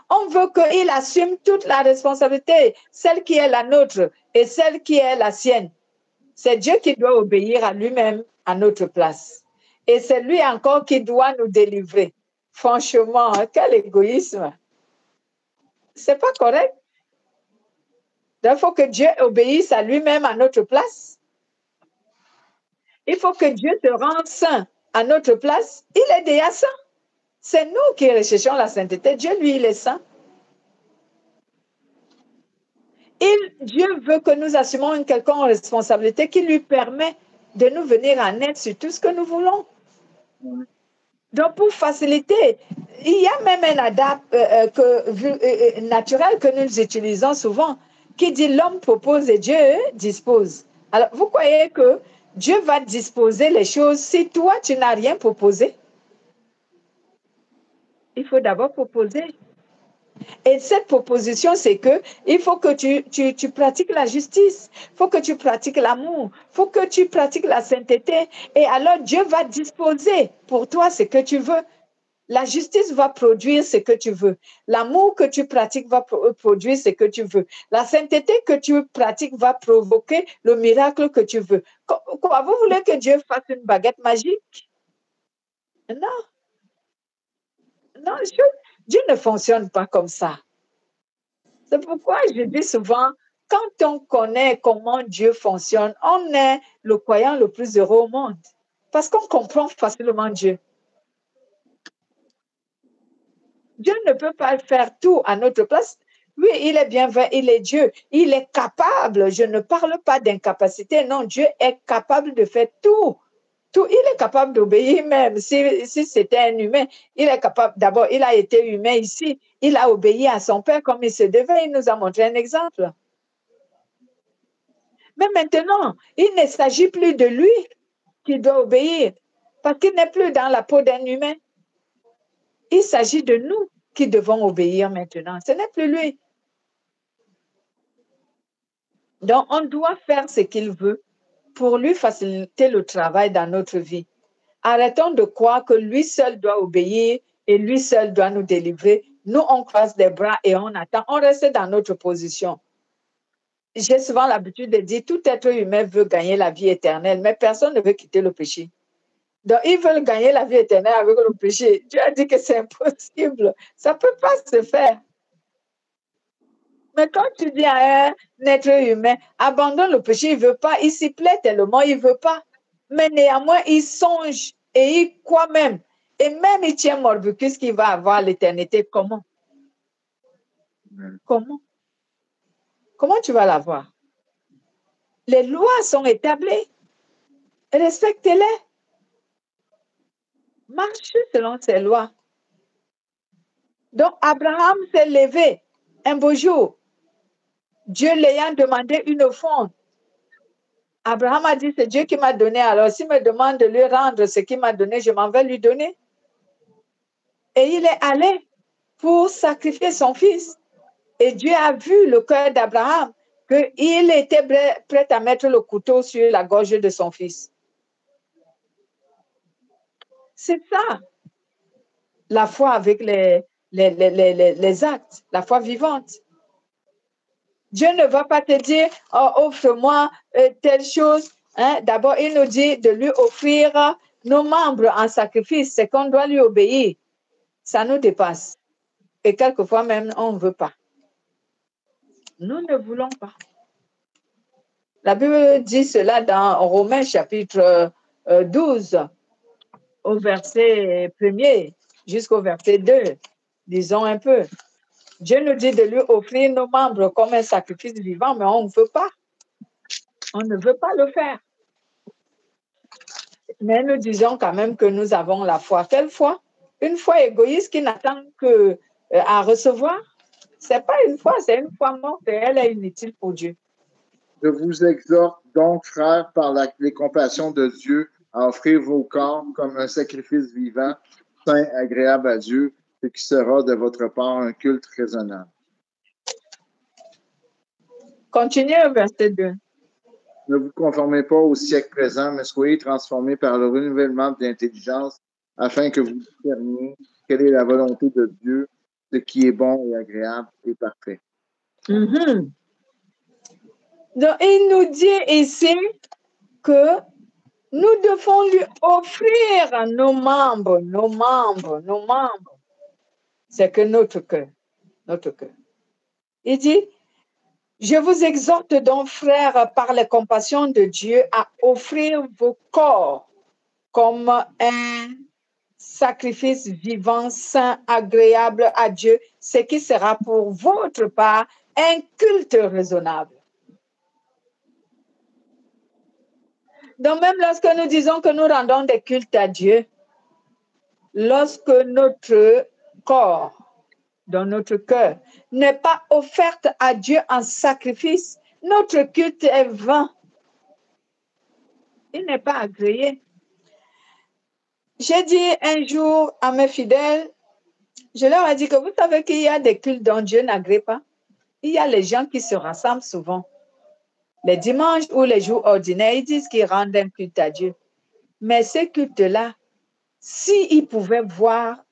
On veut qu'il assume toute la responsabilité, celle qui est la nôtre et celle qui est la sienne. C'est Dieu qui doit obéir à lui-même à notre place. Et c'est lui encore qui doit nous délivrer. Franchement, quel égoïsme. C'est pas correct. Il faut que Dieu obéisse à lui-même à notre place. Il faut que Dieu se rende saint à notre place. Il est déjà saint. C'est nous qui recherchons la sainteté. Dieu, lui, il est saint. Dieu veut que nous assumons une quelconque responsabilité qui lui permet de nous venir en aide sur tout ce que nous voulons. Donc, pour faciliter, il y a même un adapt naturel que nous utilisons souvent qui dit l'homme propose et Dieu dispose. Alors, vous croyez que Dieu va disposer les choses si toi, tu n'as rien proposé? Il faut d'abord proposer. Et cette proposition, c'est que il faut que tu pratiques la justice, il faut que tu pratiques l'amour, il faut que tu pratiques la sainteté. Et alors, Dieu va disposer pour toi ce que tu veux. La justice va produire ce que tu veux. L'amour que tu pratiques va produire ce que tu veux. La sainteté que tu pratiques va provoquer le miracle que tu veux. Quoi, vous voulez que Dieu fasse une baguette magique? Non. Non, Dieu ne fonctionne pas comme ça. C'est pourquoi je dis souvent, quand on connaît comment Dieu fonctionne, on est le croyant le plus heureux au monde. Parce qu'on comprend facilement Dieu. Dieu ne peut pas faire tout à notre place. Oui, il est bienveillant, il est Dieu. Il est capable. Je ne parle pas d'incapacité. Non, Dieu est capable de faire tout. Tout. Il est capable d'obéir même. Si c'était un humain, il est capable. D'abord, il a été humain ici. Il a obéi à son Père comme il se devait. Il nous a montré un exemple. Mais maintenant, il ne s'agit plus de lui qui doit obéir parce qu'il n'est plus dans la peau d'un humain. Il s'agit de nous qui devons obéir maintenant. Ce n'est plus lui. Donc, on doit faire ce qu'il veut pour lui faciliter le travail dans notre vie. Arrêtons de croire que lui seul doit obéir et lui seul doit nous délivrer. Nous, on croise les bras et on attend. On reste dans notre position. J'ai souvent l'habitude de dire tout être humain veut gagner la vie éternelle, mais personne ne veut quitter le péché. Donc, ils veulent gagner la vie éternelle avec le péché. Dieu a dit que c'est impossible. Ça ne peut pas se faire. Mais quand tu dis à un être humain, abandonne le péché, il ne veut pas, il s'y plaît tellement, il ne veut pas. Mais néanmoins, il songe et il croit même. Et même il tient Morbucus qui va avoir l'éternité. Comment? Comment? Comment tu vas l'avoir? Les lois sont établies. Respectez-les. Marchez selon ces lois. Donc, Abraham s'est levé un beau jour. Dieu l'ayant demandé une offrande. Abraham a dit, c'est Dieu qui m'a donné. Alors, s'il me demande de lui rendre ce qu'il m'a donné, je m'en vais lui donner. Et il est allé pour sacrifier son fils. Et Dieu a vu le cœur d'Abraham, qu'il était prêt à mettre le couteau sur la gorge de son fils. C'est ça, la foi avec les actes, la foi vivante. Dieu ne va pas te dire, oh, offre-moi telle chose Hein? D'abord, il nous dit de lui offrir nos membres en sacrifice. C'est qu'on doit lui obéir. Ça nous dépasse. Et quelquefois même, on ne veut pas. Nous ne voulons pas. La Bible dit cela dans Romains chapitre 12, au verset 1er jusqu'au verset 2. Disons un peu. Dieu nous dit de lui offrir nos membres comme un sacrifice vivant, mais on ne veut pas. On ne veut pas le faire. Mais nous disons quand même que nous avons la foi. Quelle foi? Une foi égoïste qui n'attend que à recevoir. Ce n'est pas une foi, c'est une foi morte et elle est inutile pour Dieu. Je vous exhorte donc, frères, par les compassions de Dieu, à offrir vos corps comme un sacrifice vivant, saint, agréable à Dieu, ce qui sera de votre part un culte raisonnable. Continuez au verset 2. Ne vous conformez pas au siècle présent, mais soyez transformés par le renouvellement de l'intelligence, afin que vous discerniez quelle est la volonté de Dieu, ce qui est bon et agréable et parfait. Mm-hmm. Donc, il nous dit ici que nous devons lui offrir nos membres. C'est que notre cœur. Il dit, je vous exhorte donc, frères, par la compassion de Dieu, à offrir vos corps comme un sacrifice vivant, saint, agréable à Dieu, ce qui sera pour votre part un culte raisonnable. Donc même lorsque nous disons que nous rendons des cultes à Dieu, lorsque notre corps, dans notre cœur, n'est pas offerte à Dieu en sacrifice, notre culte est vain. Il n'est pas agréé. J'ai dit un jour à mes fidèles, je leur ai dit que vous savez qu'il y a des cultes dont Dieu n'agrée pas. Il y a les gens qui se rassemblent souvent. Les dimanches ou les jours ordinaires, ils disent qu'ils rendent un culte à Dieu. Mais ces cultes-là, s'ils pouvaient voir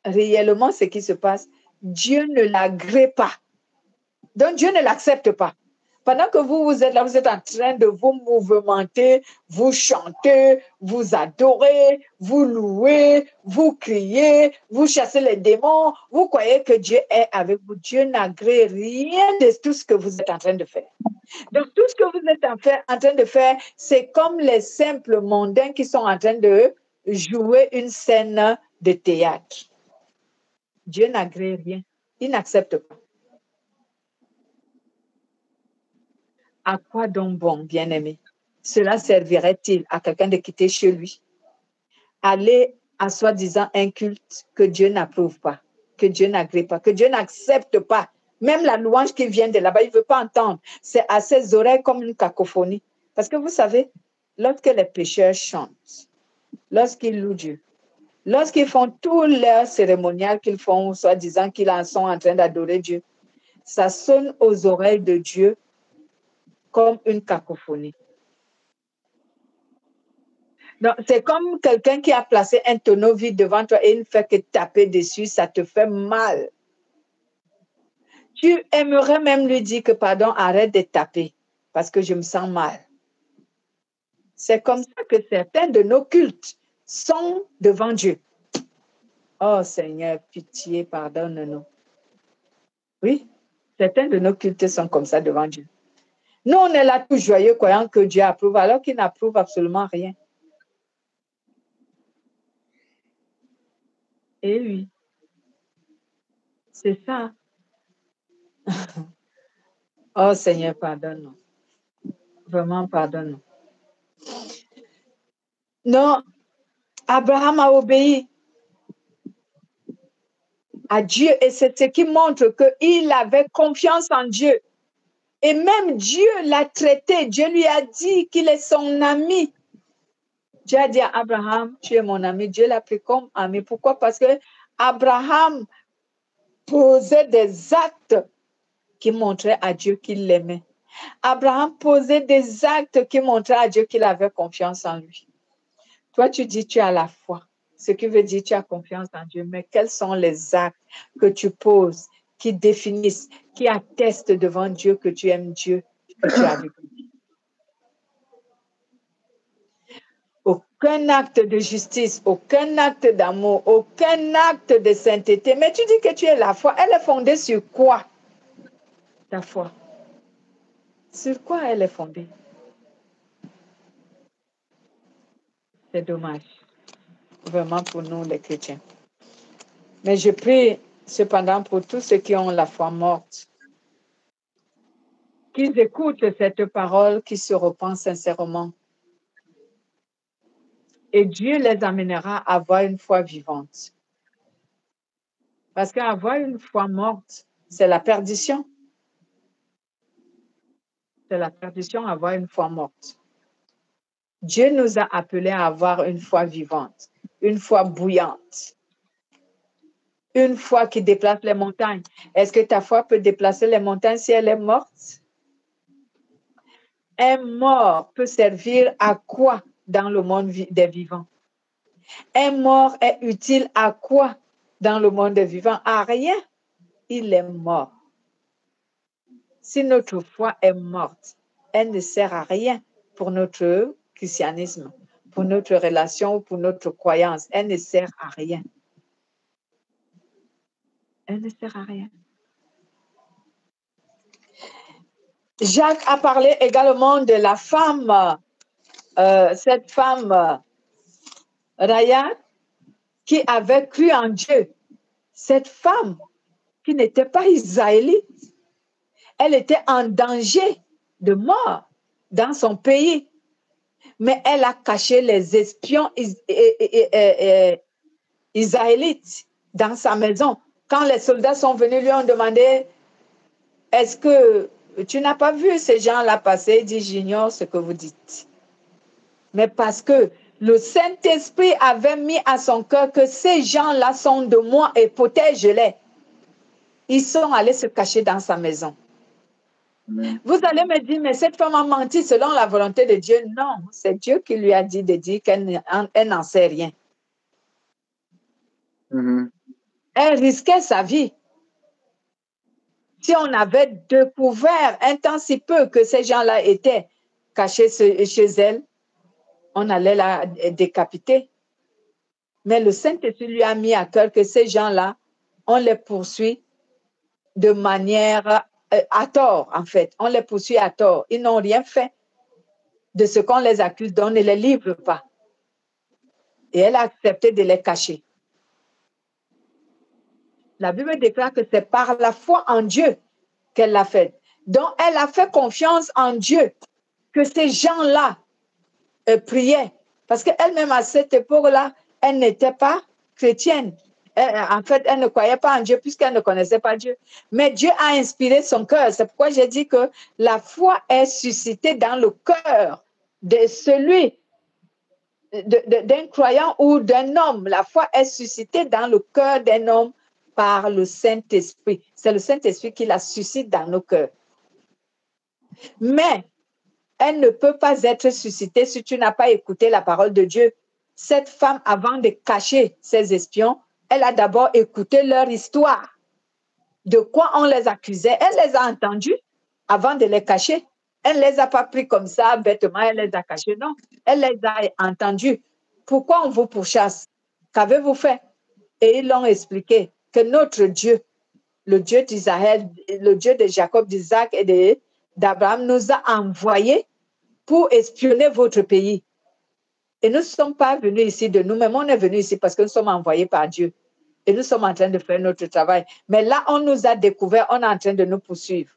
réellement ce qui se passe, Dieu ne l'agrée pas. Donc Dieu ne l'accepte pas. Pendant que vous êtes là, vous êtes en train de vous mouvementer, vous chantez, vous adorez, vous louez, vous criez, vous chassez les démons, vous croyez que Dieu est avec vous. Dieu n'agrée rien de tout ce que vous êtes en train de faire. Donc tout ce que vous êtes en train de faire, c'est comme les simples mondains qui sont en train de jouer une scène de théâtre. Dieu n'agrée rien. Il n'accepte pas. À quoi donc bon, bien-aimé? Cela servirait-il à quelqu'un de quitter chez lui? Aller à soi-disant un culte que Dieu n'approuve pas, que Dieu n'agrée pas, que Dieu n'accepte pas. Même la louange qui vient de là-bas, il ne veut pas entendre. C'est à ses oreilles comme une cacophonie. Parce que vous savez, lorsque les pécheurs chantent, lorsqu'ils louent Dieu, lorsqu'ils font tout leur cérémonial qu'ils font, soi-disant qu'ils en sont en train d'adorer Dieu, ça sonne aux oreilles de Dieu comme une cacophonie. Donc, c'est comme quelqu'un qui a placé un tonneau vide devant toi et il ne fait que taper dessus, ça te fait mal. Tu aimerais même lui dire que, pardon, arrête de taper parce que je me sens mal. C'est comme ça que certains de nos cultes sont devant Dieu. Oh Seigneur, pitié, pardonne-nous. Oui, certains de nos cultes sont comme ça devant Dieu. Nous, on est là tout joyeux, croyant que Dieu approuve, alors qu'il n'approuve absolument rien. Et oui, c'est ça. Oh Seigneur, pardonne-nous. Vraiment, pardonne-nous. Non, Abraham a obéi à Dieu et c'est ce qui montre qu'il avait confiance en Dieu. Et même Dieu l'a traité. Dieu lui a dit qu'il est son ami. Dieu a dit à Abraham, tu es mon ami. Dieu l'a pris comme ami. Pourquoi? Parce que Abraham posait des actes qui montraient à Dieu qu'il l'aimait. Abraham posait des actes qui montraient à Dieu qu'il avait confiance en lui. Toi, tu dis tu as la foi. Ce qui veut dire tu as confiance en Dieu. Mais quels sont les actes que tu poses qui définissent, qui attestent devant Dieu que tu aimes Dieu, que tu as avec lui? aucun acte de justice, aucun acte d'amour, aucun acte de sainteté. Mais tu dis que tu es la foi. Elle est fondée sur quoi, ta foi? Sur quoi elle est fondée? C'est dommage, vraiment pour nous les chrétiens. Mais je prie cependant pour tous ceux qui ont la foi morte, qu'ils écoutent cette parole, qu'ils se repentent sincèrement. Et Dieu les amènera à avoir une foi vivante. Parce qu'avoir une foi morte, c'est la perdition. C'est la perdition, avoir une foi morte. Dieu nous a appelés à avoir une foi vivante, une foi bouillante, une foi qui déplace les montagnes. Est-ce que ta foi peut déplacer les montagnes si elle est morte? Un mort peut servir à quoi dans le monde des vivants? Un mort est utile à quoi dans le monde des vivants? À rien. Il est mort. Si notre foi est morte, elle ne sert à rien pour notre christianisme, pour notre relation ou pour notre croyance. Elle ne sert à rien. Elle ne sert à rien. Jacques a parlé également de la femme, cette femme, Rahab, qui avait cru en Dieu. Cette femme qui n'était pas israélite, elle était en danger de mort dans son pays. Mais elle a caché les espions israélites dans sa maison. Quand les soldats sont venus, lui ont demandé, est-ce que tu n'as pas vu ces gens-là passer? Il dit, j'ignore ce que vous dites. Mais parce que le Saint-Esprit avait mis à son cœur que ces gens-là sont de moi et protège-les. Ils sont allés se cacher dans sa maison. Vous allez me dire, mais cette femme a menti selon la volonté de Dieu. Non, c'est Dieu qui lui a dit de dire qu'elle n'en sait rien. Elle risquait sa vie. Si on avait découvert un temps si peu que ces gens-là étaient cachés chez elle, on allait la décapiter. Mais le Saint-Esprit lui a mis à cœur que ces gens-là, on les poursuit de manière à tort, en fait. On les poursuit à tort. Ils n'ont rien fait de ce qu'on les accuse, donc on ne les livre pas. Et elle a accepté de les cacher. La Bible déclare que c'est par la foi en Dieu qu'elle l'a fait. Donc, elle a fait confiance en Dieu que ces gens-là priaient. Parce qu'elle-même, à cette époque-là, elle n'était pas chrétienne. En fait, elle ne croyait pas en Dieu puisqu'elle ne connaissait pas Dieu. Mais Dieu a inspiré son cœur. C'est pourquoi j'ai dit que la foi est suscitée dans le cœur de celui, d'un croyant ou d'un homme. La foi est suscitée dans le cœur d'un homme par le Saint-Esprit. C'est le Saint-Esprit qui la suscite dans nos cœurs. Mais elle ne peut pas être suscitée si tu n'as pas écouté la parole de Dieu. Cette femme, avant de cacher ses espions, elle a d'abord écouté leur histoire. De quoi on les accusait. Elle les a entendus avant de les cacher. Elle ne les a pas pris comme ça, bêtement, elle les a cachés. Non, elle les a entendus. Pourquoi on vous pourchasse? Qu'avez-vous fait? Et ils l'ont expliqué que notre Dieu, le Dieu d'Israël, le Dieu de Jacob, d'Isaac et d'Abraham, nous a envoyés pour espionner votre pays. Et nous ne sommes pas venus ici de nous-mêmes, on est venus ici parce que nous sommes envoyés par Dieu. Et nous sommes en train de faire notre travail. Mais là, on nous a découvert, on est en train de nous poursuivre.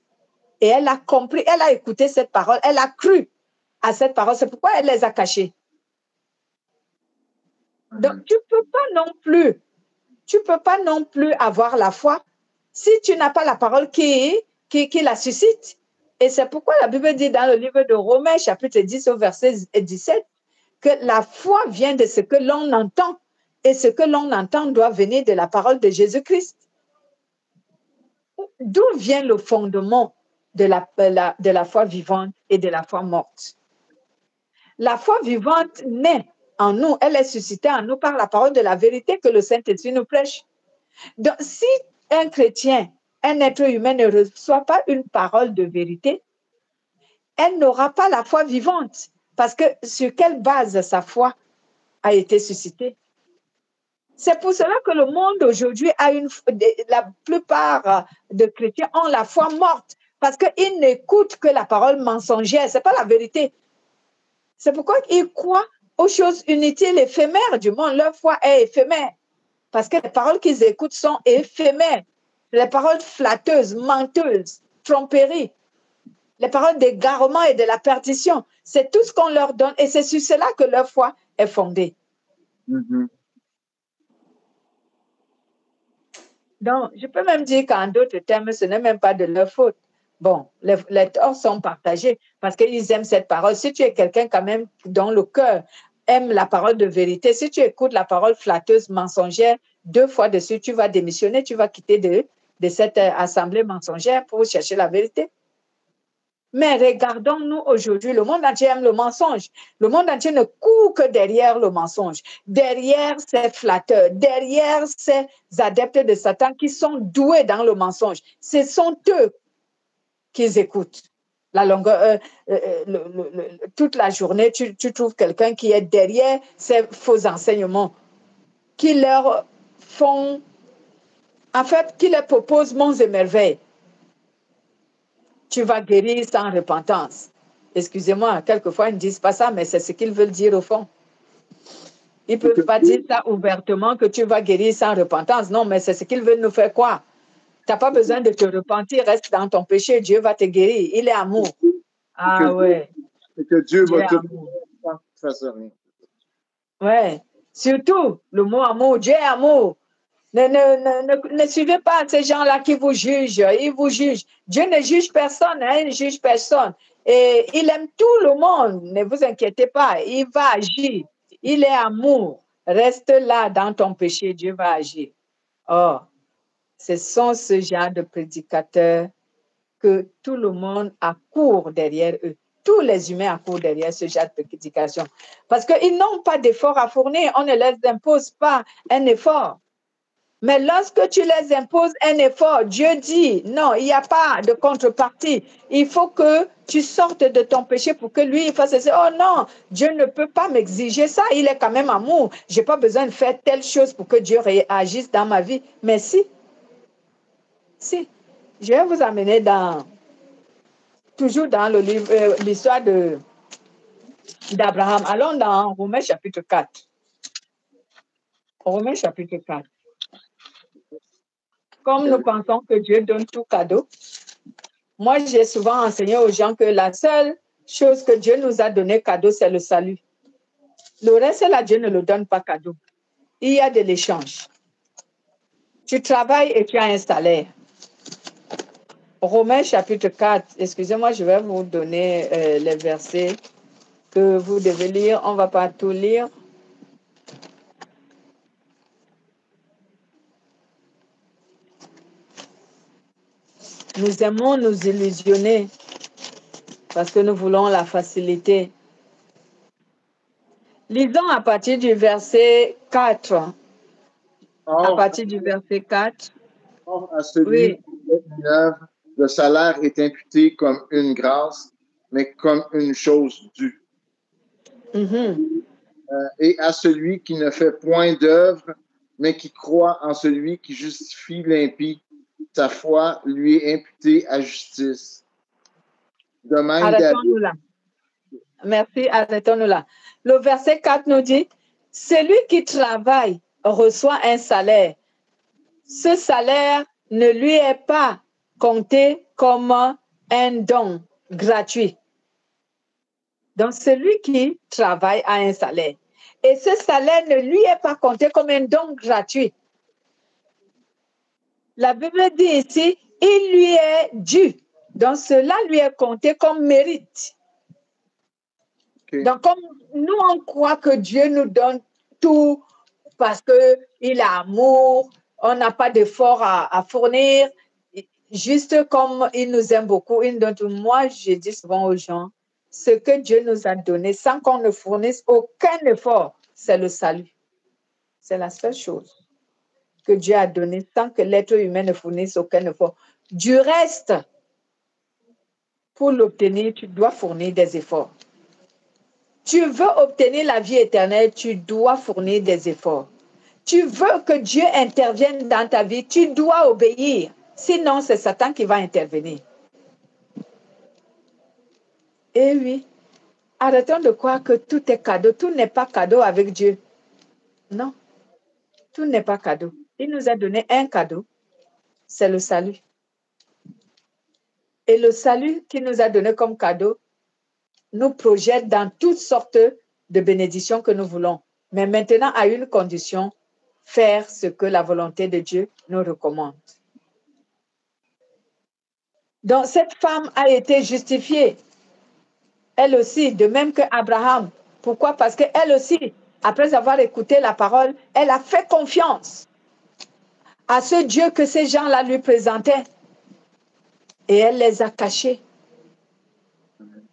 Et elle a compris, elle a écouté cette parole, elle a cru à cette parole. C'est pourquoi elle les a cachés. Donc, tu peux pas non plus avoir la foi si tu n'as pas la parole qui la suscite. Et c'est pourquoi la Bible dit dans le livre de Romains, chapitre 10 au verset 17, que la foi vient de ce que l'on entend. Et ce que l'on entend doit venir de la parole de Jésus-Christ. D'où vient le fondement de la foi vivante et de la foi morte? La foi vivante naît en nous, elle est suscitée en nous par la parole de la vérité que le Saint-Esprit nous prêche. Donc, si un chrétien, un être humain ne reçoit pas une parole de vérité, elle n'aura pas la foi vivante. Parce que sur quelle base sa foi a été suscité. C'est pour cela que le monde aujourd'hui la plupart de chrétiens ont la foi morte parce qu'ils n'écoutent que la parole mensongère. Ce n'est pas la vérité. C'est pourquoi ils croient aux choses inutiles, éphémères du monde. Leur foi est éphémère parce que les paroles qu'ils écoutent sont éphémères. Les paroles flatteuses, menteuses, tromperies, les paroles d'égarement et de la perdition. C'est tout ce qu'on leur donne et c'est sur cela que leur foi est fondée. Mhm. Donc, je peux même dire qu'en d'autres termes, ce n'est même pas de leur faute. Bon, les torts sont partagés parce qu'ils aiment cette parole. Si tu es quelqu'un quand même dont le cœur aime la parole de vérité, si tu écoutes la parole flatteuse, mensongère, 2 fois dessus, tu vas démissionner, tu vas quitter de cette assemblée mensongère pour chercher la vérité. Mais regardons-nous aujourd'hui, le monde entier aime le mensonge. Le monde entier ne court que derrière le mensonge, derrière ces flatteurs, derrière ces adeptes de Satan qui sont doués dans le mensonge. Ce sont eux qu'ils écoutent. Toute la journée, tu trouves quelqu'un qui est derrière ces faux enseignements, qui leur font, en fait, qui leur proposent monts et merveilles. Tu vas guérir sans repentance. Excusez-moi, quelquefois ils ne disent pas ça, mais c'est ce qu'ils veulent dire au fond. Ils ne peuvent pas dire ça ouvertement que tu vas guérir sans repentance. Non, mais c'est ce qu'ils veulent nous faire croire. Tu n'as pas besoin de te repentir, reste dans ton péché, Dieu va te guérir. Il est amour. Ah ouais. Et que Dieu va te guérir. Ouais. Surtout, le mot amour, Dieu est amour. Ne suivez pas ces gens-là qui vous jugent. Ils vous jugent. Dieu ne juge personne, hein, il ne juge personne. Et il aime tout le monde. Ne vous inquiétez pas. Il va agir. Il est amour. Reste là dans ton péché. Dieu va agir. Oh, ce sont ce genre de prédicateurs que tout le monde accourt derrière eux. Tous les humains accourent derrière ce genre de prédication. Parce qu'ils n'ont pas d'effort à fournir. On ne leur impose pas un effort. Mais lorsque tu les imposes un effort, Dieu dit, non, il n'y a pas de contrepartie. Il faut que tu sortes de ton péché pour que lui il fasse ça. Oh non, Dieu ne peut pas m'exiger ça. Il est quand même amour. Je n'ai pas besoin de faire telle chose pour que Dieu réagisse dans ma vie. Mais si, je vais vous amener toujours dans l'histoire d'Abraham. Allons dans Romains chapitre 4. Romains chapitre 4. Comme nous pensons que Dieu donne tout cadeau, moi, j'ai souvent enseigné aux gens que la seule chose que Dieu nous a donné cadeau, c'est le salut. Le reste, là, Dieu ne le donne pas cadeau. Il y a de l'échange. Tu travailles et tu as un salaire. Romains chapitre 4, excusez-moi, je vais vous donner les versets que vous devez lire. On ne va pas tout lire. Nous aimons nous illusionner parce que nous voulons la facilité. Lisons à partir du verset 4. À partir du verset 4. À celui qui fait une œuvre, le salaire est imputé comme une grâce, mais comme une chose due. Et à celui qui ne fait point d'œuvre, mais qui croit en celui qui justifie l'impie, sa foi lui est imputée à justice. De même, arrêtons-nous là. Merci, arrêtons-nous là. Le verset 4 nous dit, celui qui travaille reçoit un salaire. Ce salaire ne lui est pas compté comme un don gratuit. Donc, celui qui travaille a un salaire. Et ce salaire ne lui est pas compté comme un don gratuit. La Bible dit ici, il lui est dû. Donc, cela lui est compté comme mérite. Okay. Donc, comme nous, on croit que Dieu nous donne tout parce qu'il a amour, on n'a pas d'effort à fournir, juste comme il nous aime beaucoup. Moi, je dis souvent aux gens, ce que Dieu nous a donné sans qu'on ne fournisse aucun effort, c'est le salut. C'est la seule chose que Dieu a donnée sans que l'être humain ne fournisse aucun effort. Du reste, pour l'obtenir, tu dois fournir des efforts. Tu veux obtenir la vie éternelle, tu dois fournir des efforts. Tu veux que Dieu intervienne dans ta vie, tu dois obéir. Sinon, c'est Satan qui va intervenir. Eh oui, arrêtons de croire que tout est cadeau. Tout n'est pas cadeau avec Dieu. Non, tout n'est pas cadeau. Il nous a donné un cadeau, c'est le salut. Et le salut qu'il nous a donné comme cadeau nous projette dans toutes sortes de bénédictions que nous voulons. Mais maintenant, à une condition, faire ce que la volonté de Dieu nous recommande. Donc, cette femme a été justifiée, elle aussi, de même que Abraham. Pourquoi? Parce qu'elle aussi, après avoir écouté la parole, elle a fait confiance à ce Dieu que ces gens-là lui présentaient. Et elle les a cachés.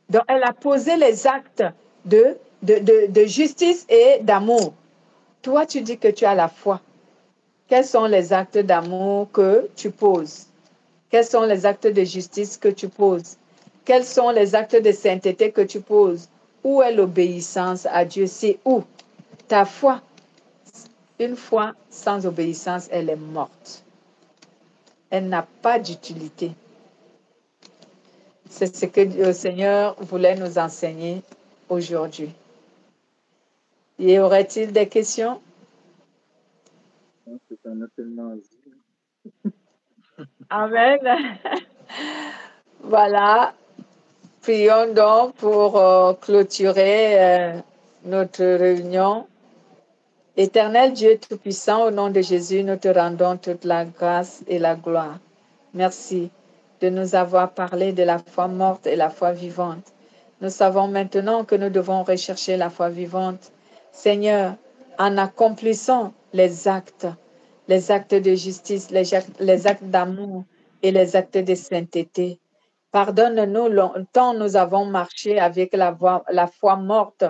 Donc, elle a posé les actes de justice et d'amour. Toi, tu dis que tu as la foi. Quels sont les actes d'amour que tu poses? Quels sont les actes de justice que tu poses? Quels sont les actes de sainteté que tu poses? Où est l'obéissance à Dieu? C'est où? Ta foi. Une foi sans obéissance, elle est morte. Elle n'a pas d'utilité. C'est ce que le Seigneur voulait nous enseigner aujourd'hui. Y aurait-il des questions? C'est un tellement dit. Amen. Voilà. Prions donc pour clôturer notre réunion. Éternel Dieu Tout-Puissant, au nom de Jésus, nous te rendons toute la grâce et la gloire. Merci de nous avoir parlé de la foi morte et la foi vivante. Nous savons maintenant que nous devons rechercher la foi vivante. Seigneur, en accomplissant les actes de justice, les actes d'amour et les actes de sainteté. Pardonne-nous, longtemps nous avons marché avec la foi morte,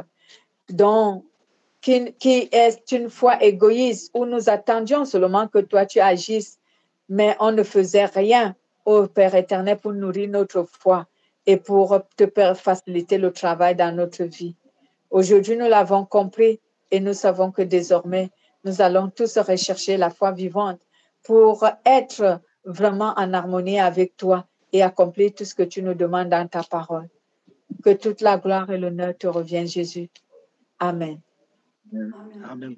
qui est une foi égoïste, où nous attendions seulement que toi tu agisses, mais on ne faisait rien, ô Père éternel, pour nourrir notre foi et pour te faciliter le travail dans notre vie. Aujourd'hui, nous l'avons compris et nous savons que désormais, nous allons tous rechercher la foi vivante pour être vraiment en harmonie avec toi et accomplir tout ce que tu nous demandes dans ta parole. Que toute la gloire et l'honneur te reviennent, Jésus. Amen. Amen. Amen.